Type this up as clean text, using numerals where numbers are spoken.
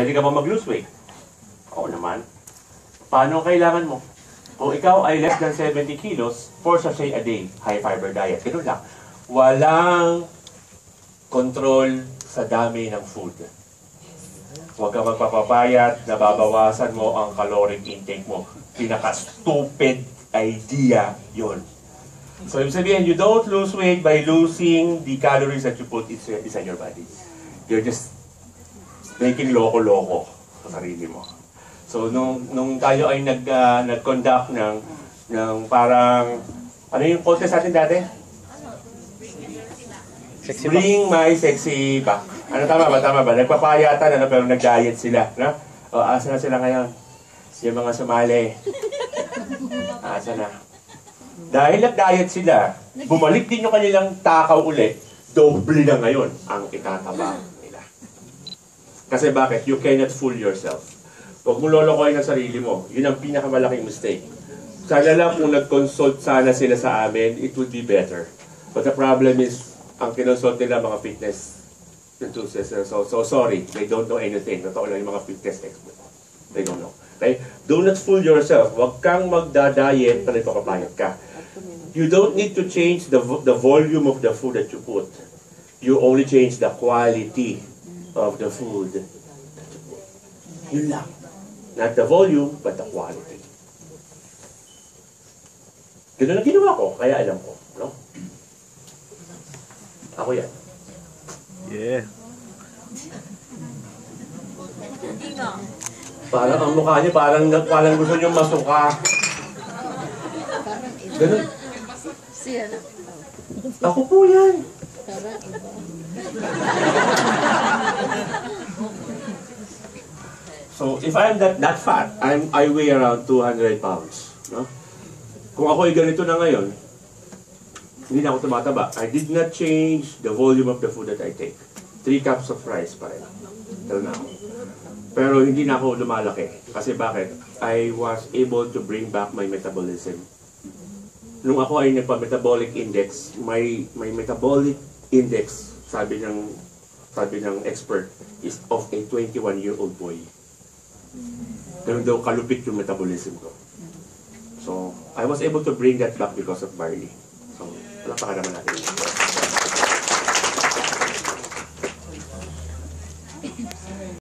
Pwede ka ba mag-lose weight? Oo naman. Paano kailangan mo? Kung ikaw ay less than 70 kilos, 4 sachet a day, high fiber diet. Ganun lang. Walang control sa dami ng food. Huwag ka magpapapayat, nababawasan mo ang caloric intake mo. Pinaka-stupid idea yon. So, ibig sabihin, you don't lose weight by losing the calories that you put inside your body. You're just making loko-loko sa sarili mo. So, nung tayo ay nag-conduct ng parang, ano yung contest natin dati? Bring my sexy back. Ano, tama ba? Tama ba? Nagpapayatan, pero nag-diet sila. No? O, asa na sila ngayon? Yung mga sumali. Asa na? Dahil nag-diet sila, bumalik din yung kanilang takaw ulit, doble na ngayon ang itataba nila. Kasi bakit? You cannot fool yourself. Huwag mo lolokohin ang sarili mo. Yun ang pinakamalaking mistake. Sana lang kung nag-consult sana sila sa amin, it would be better. But the problem is, ang kinonsult nila mga fitness enthusiasts. So sorry, they don't know anything. Totoo lang yung mga fitness experts. They don't know. Okay? Do not fool yourself. Huwag kang magda-diet na nagpapapayat ka. You don't need to change the volume of the food that you put. You only change the quality of the food that you put. Yun lang. Not the volume, but the quality. Ganun ang ginawa ko, kaya alam ko. No? Ako yan. Yeah. Parang ang mukha niya, parang gusto niyo masuka. Ganun. Siya na. Ako po yan. Parang iba. So, if I'm that fat, I weigh around 200 pounds. No? Kung ako ay ganito na ngayon, hindi na ako tumataba. I did not change the volume of the food that I take. 3 cups of rice pa rin. Till now. Pero hindi na ako lumalaki. Kasi bakit? I was able to bring back my metabolism. Nung ako ay nagpa-metabolic index, my metabolic index, sabi ng expert, is of a 21-year-old boy. Ganun daw kalupit yung metabolism ko. So, I was able to bring that back because of barley. So, palakpakan naman natin.